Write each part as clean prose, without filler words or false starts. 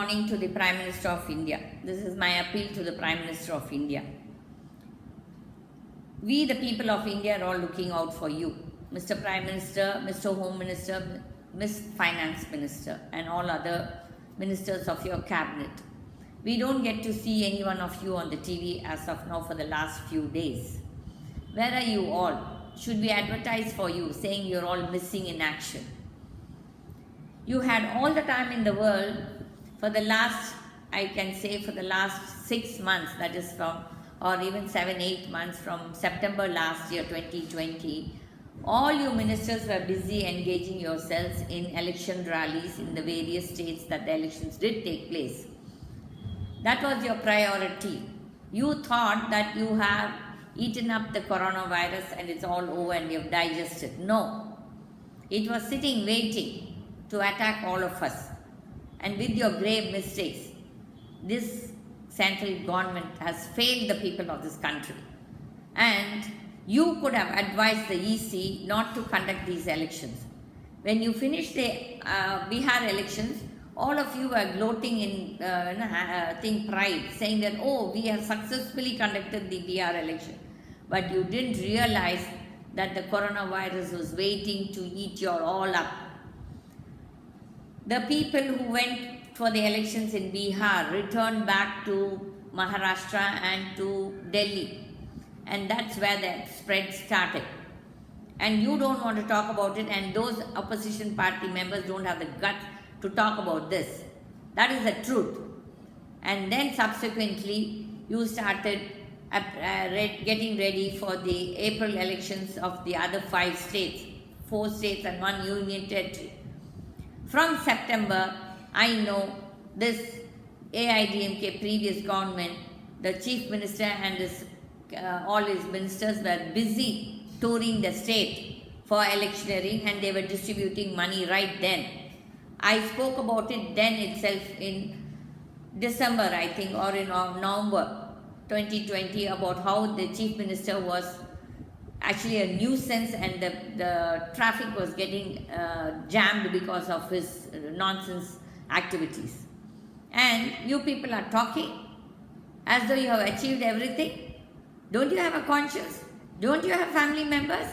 warning to the Prime Minister of India. This is my appeal to the Prime Minister of India. We, the people of India, are all looking out for you, Mr. Prime Minister, Mr. Home Minister, Miss Finance Minister, and all other ministers of your cabinet. We don't get to see any one of you on the TV as of now for the last few days. Where are you all? Should we advertise for you, saying you're all missing in action? You had all the time in the world for the last, I can say for the last 6 months, that is from, or even 7-8 months from September last year, 2020, all you ministers were busy engaging yourselves in election rallies in the various states that the elections did take place. That was your priority. You thought that you have eaten up the coronavirus and it's all over and you've digested. No. It was sitting waiting to attack all of us. And with your grave mistakes, this central government has failed the people of this country. And you could have advised the EC not to conduct these elections. When you finished the Bihar elections, all of you were gloating in pride, saying that, oh, we have successfully conducted the Bihar election. But you didn't realize that the coronavirus was waiting to eat you all up. The people who went for the elections in Bihar returned back to Maharashtra and to Delhi. And that's where the spread started. And you don't want to talk about it, and those opposition party members don't have the guts to talk about this. That is the truth. And then subsequently, you started getting ready for the April elections of the other 5 states, 4 states and 1 union territory. From September, I know this AIDMK previous government, the chief minister and all his ministers were busy touring the state for electioneering, and they were distributing money right then. I spoke about it then itself in December, I think, or in November 2020, about how the chief minister was actually a nuisance and the traffic was getting jammed because of his nonsense activities. And you people are talking as though you have achieved everything. Don't you have a conscience? Don't you have family members?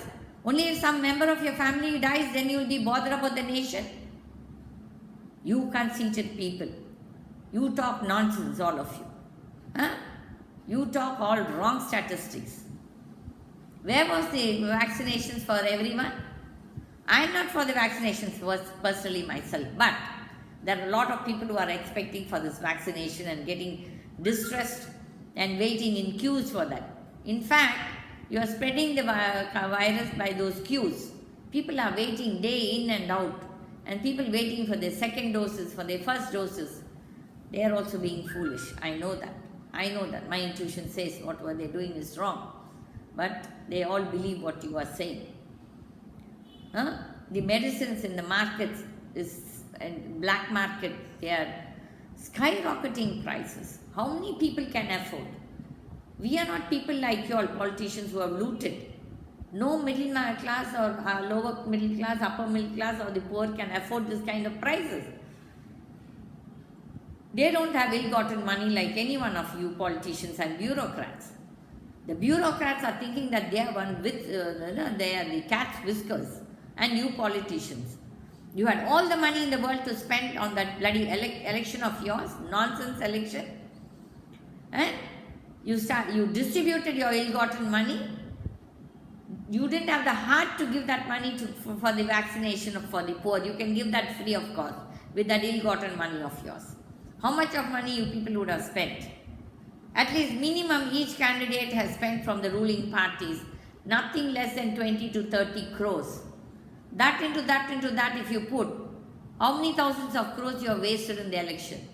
Only if some member of your family dies, then you will be bothered about the nation. You conceited people. You talk nonsense, all of you. Huh? You talk all wrong statistics. Where was the vaccinations for everyone? I am not for the vaccinations personally myself, but there are a lot of people who are expecting for this vaccination and getting distressed and waiting in queues for that. In fact, you are spreading the virus by those queues. People are waiting day in and out, and people waiting for their second doses, for their first doses. They are also being foolish. I know that. I know that. My intuition says whatever they are doing is wrong. But they all believe what you are saying. Huh? The medicines in the markets and black market, they are skyrocketing prices. How many people can afford? We are not people like you all, politicians who have looted. No middle class or lower middle class, upper middle class or the poor can afford this kind of prices. They don't have ill-gotten money like any one of you politicians and bureaucrats. The bureaucrats are thinking that they are one with, they are the cat's whiskers, and you politicians. You had all the money in the world to spend on that bloody election of yours, nonsense election. And you distributed your ill-gotten money. You didn't have the heart to give that money for the vaccination for the poor. You can give that free of cost with that ill-gotten money of yours. How much of money you people would have spent? At least minimum each candidate has spent from the ruling parties nothing less than 20 to 30 crores. That into that if you put, how many thousands of crores you have wasted in the election?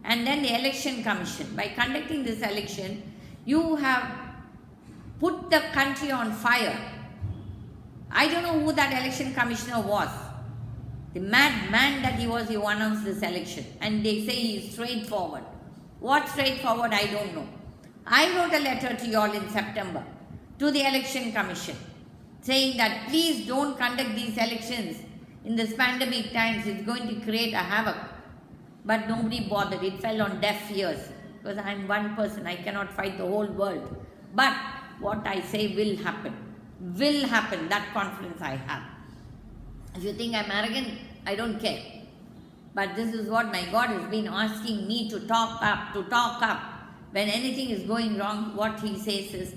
And then the election commission, by conducting this election, you have put the country on fire. I don't know who that election commissioner was. The mad man that he was, who announced this election. And they say he is straightforward. What straightforward, I don't know. I wrote a letter to you all in September to the election commission saying that please don't conduct these elections in this pandemic times. It's going to create a havoc. But nobody bothered. It fell on deaf ears. Because I am one person, I cannot fight the whole world. But what I say will happen. Will happen. That confidence I have. If you think I'm arrogant, I don't care. But this is what my God has been asking me to talk up, to talk up. When anything is going wrong, what He says is,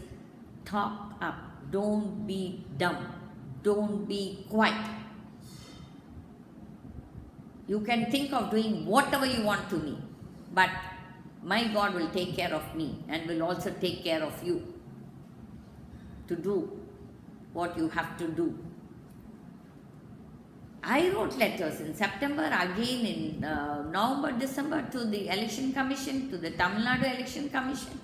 talk up. Don't be dumb. Don't be quiet. You can think of doing whatever you want to me, but my God will take care of me and will also take care of you to do what you have to do. I wrote letters in September, again in November, December to the Election Commission, to the Tamil Nadu Election Commission.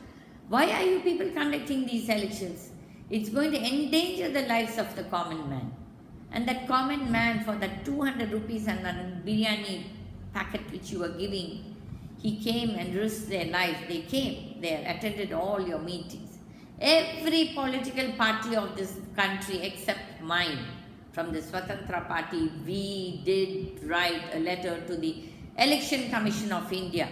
Why are you people conducting these elections? It's going to endanger the lives of the common man. And that common man, for that 200 rupees and that biryani packet which you were giving, he came and risked their life. They came there, attended all your meetings. Every political party of this country except mine, from the Swatantra Party, we did write a letter to the Election Commission of India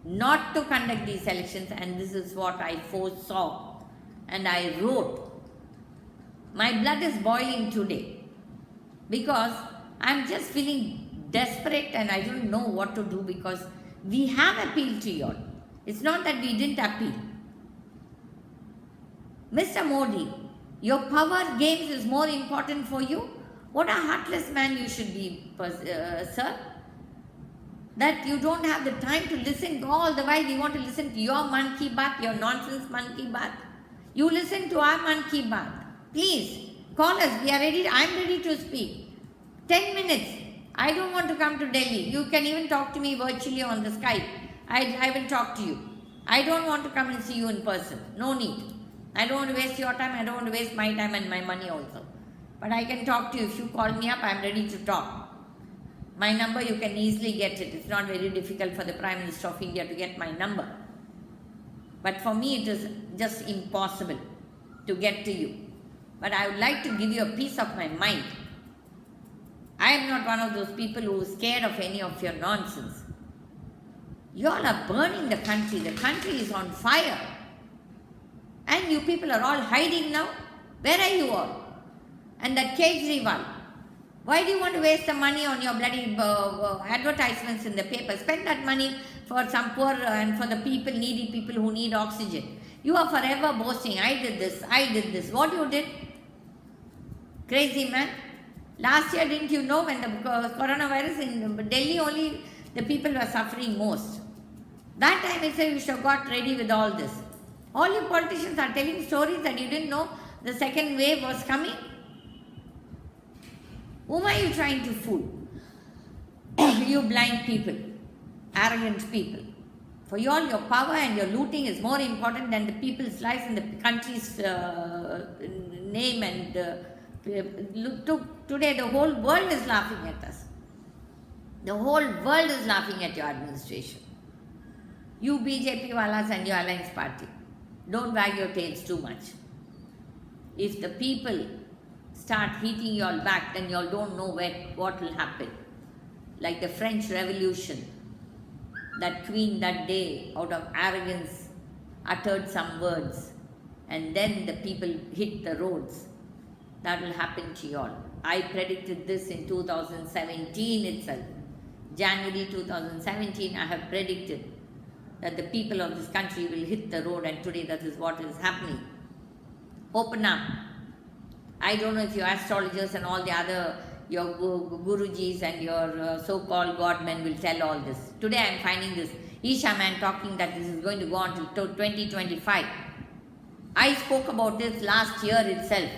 not to conduct these elections, and this is what I foresaw. And I wrote. My blood is boiling today because I'm just feeling desperate and I don't know what to do, because we have appealed to you all. It's not that we didn't appeal. Mr. Modi, your power games is more important for you? What a heartless man you should be, sir. That you don't have the time to listen. All the while we want to listen to your man ki baat, your nonsense man ki baat. You listen to our man ki baat. Please, call us. We are ready. I am ready to speak. 10 minutes. I don't want to come to Delhi. You can even talk to me virtually on the Skype. I will talk to you. I don't want to come and see you in person. No need. I don't want to waste your time. I don't want to waste my time and my money also. But I can talk to you. If you call me up, I am ready to talk. My number, you can easily get it. It's not very difficult for the Prime Minister of India to get my number. But for me, it is just impossible to get to you. But I would like to give you a piece of my mind. I am not one of those people who is scared of any of your nonsense. You all are burning the country. The country is on fire. And you people are all hiding now. Where are you all? And that Kejriwal. Why do you want to waste the money on your bloody advertisements in the paper? Spend that money for some poor and for the people, needy people who need oxygen. You are forever boasting, I did this, I did this. What you did? Crazy man. Last year, didn't you know when the coronavirus in Delhi only the people were suffering most? That time itself you should have got ready with all this. All you politicians are telling stories that you didn't know the second wave was coming. Whom are you trying to fool? You blind people, arrogant people. For you all, your power and your looting is more important than the people's lives and the country's name. And look, today the whole world is laughing at us. The whole world is laughing at your administration. You BJP Walas and your Alliance Party, don't wag your tails too much. If the people start hitting you all back, then you all don't know what will happen. Like the French Revolution, that queen that day, out of arrogance, uttered some words, and then the people hit the roads. That will happen to you all. I predicted this in 2017 itself. January 2017, I have predicted that the people of this country will hit the road, and today that is what is happening. Open up. I don't know if your astrologers and all the other, your gurujis and your so-called godmen will tell all this. Today I am finding this Isha man talking that this is going to go on till 2025. I spoke about this last year itself,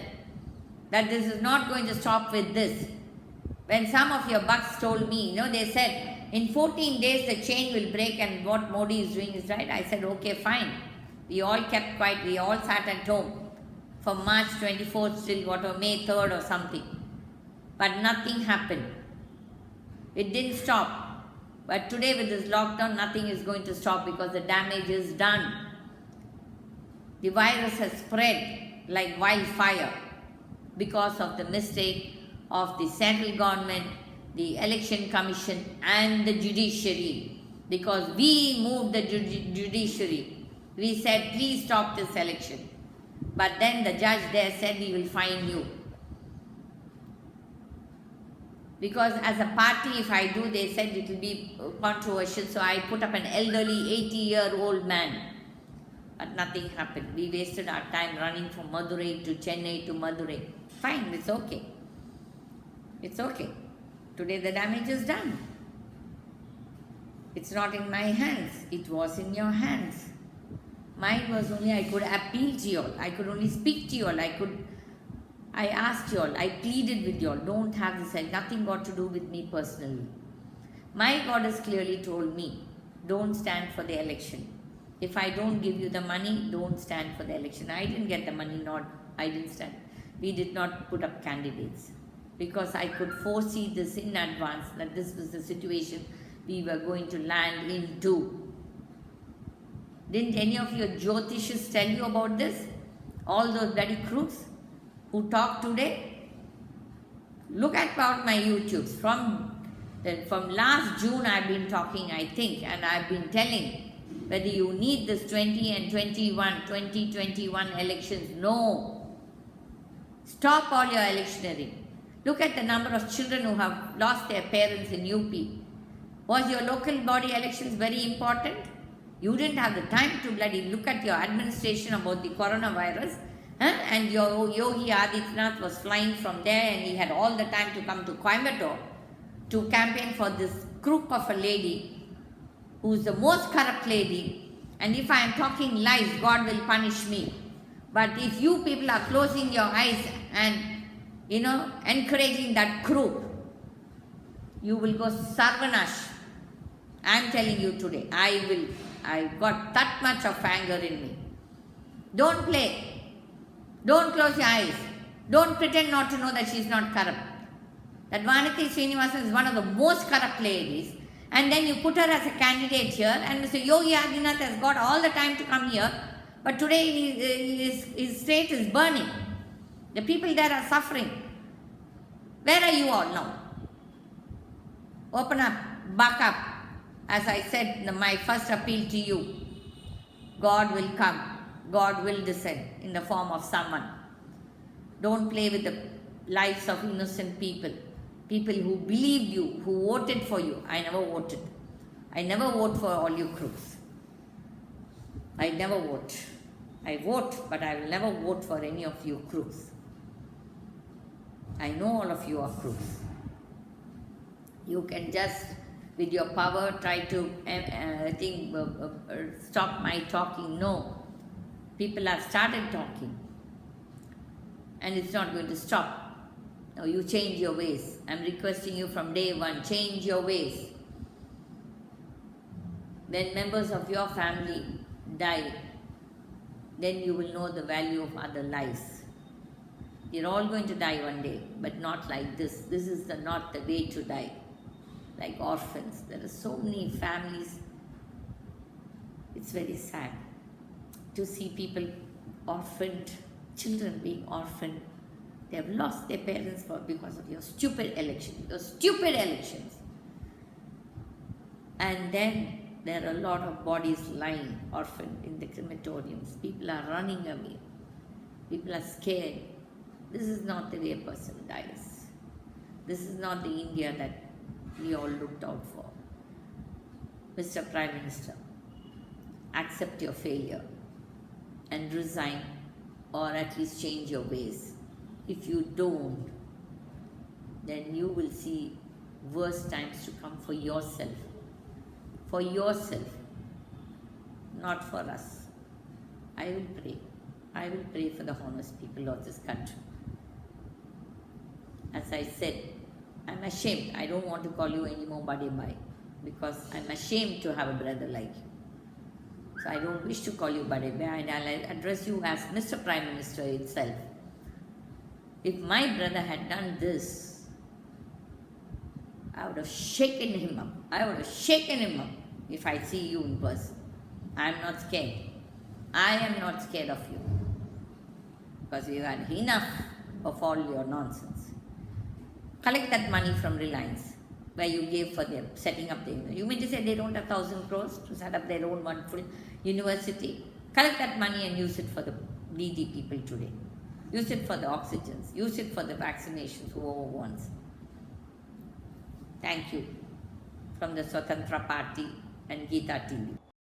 that this is not going to stop with this. When some of your bucks told me, they said, in 14 days the chain will break and what Modi is doing is right. I said, okay, fine. We all kept quiet. We all sat at home from March 24th till May 3rd or something. But nothing happened. It didn't stop. But today with this lockdown, nothing is going to stop because the damage is done. The virus has spread like wildfire because of the mistake of the central government, the election commission and the judiciary. because we moved the judiciary. We said, please stop this election. But then the judge there said, we will fine you. Because as a party, if I do, they said it will be controversial, so I put up an elderly 80-year-old man. But nothing happened. We wasted our time running from Madurai to Chennai to Madurai. Fine, it's okay. It's okay. Today the damage is done. It's not in my hands. It was in your hands. Mine was only I could appeal to you all. I could only speak to you all. I asked you all. I pleaded with you all. Don't have this. Nothing got to do with me personally. My God has clearly told me, don't stand for the election. If I don't give you the money, don't stand for the election. I didn't get the money, I didn't stand. We did not put up candidates because I could foresee this in advance, that this was the situation we were going to land into. Didn't any of your Jyotishas tell you about this? All those bloody crooks who talk today? Look at about my YouTubes. From last June I've been talking, I think, and I've been telling whether you need this 2021 elections. No. Stop all your electioneering. Look at the number of children who have lost their parents in UP. Was your local body elections very important? You didn't have the time to bloody look at your administration about the coronavirus. And your Yogi Adityanath was flying from there and he had all the time to come to Coimbatore to campaign for this crook of a lady who's the most corrupt lady, and if I am talking lies, God will punish me. But if you people are closing your eyes and, encouraging that crook, you will go sarvanash. I am telling you today, I got that much of anger in me. Don't play. Don't close your eyes. Don't pretend not to know that she is not corrupt. That Vanati Srinivasan is one of the most corrupt ladies. And then you put her as a candidate here, and Mr. Yogi Adityanath has got all the time to come here, but today his state is burning. The people there are suffering. Where are you all now? Open up, buck up. As I said, my first appeal to you, God will come. God will descend in the form of someone. Don't play with the lives of innocent people. People who believed you, who voted for you. I never voted. I never vote for all you crooks. I never vote. I vote, but I will never vote for any of you crooks. I know all of you are crooks. You can just, with your power, try to stop my talking. No. People have started talking. And it's not going to stop. Now you change your ways. I'm requesting you from day one, change your ways. When members of your family die, then you will know the value of other lives. You're all going to die one day, but not like this. This is not the way to die. Like orphans. There are so many families. It's very sad to see people orphaned, children being orphaned. They have lost their parents because of your stupid elections. Your stupid elections. And then there are a lot of bodies lying orphaned in the crematoriums. People are running away. People are scared. This is not the way a person dies. This is not the India that we all looked out for. Mr. Prime Minister, accept your failure and resign, or at least change your ways. If you don't, then you will see worse times to come for yourself. For yourself, not for us. I will pray. I will pray for the honest people of this country. As I said, I'm ashamed. I don't want to call you anymore Buddy Bhai, because I'm ashamed to have a brother like you. So I don't wish to call you Buddy Bhai, and I'll address you as Mr. Prime Minister itself. If my brother had done this, I would have shaken him up. I would have shaken him up if I see you in person. I am not scared. I am not scared of you. Because you had enough of all your nonsense. Collect that money from Reliance. where you gave for them setting up the university. You mean to say they don't have 1,000 crores to set up their own wonderful university? Collect that money and use it for the needy people today. Use it for the oxygens. Use it for the vaccinations, whoever wants. Thank you. From the Swatantra Party and GITA TV.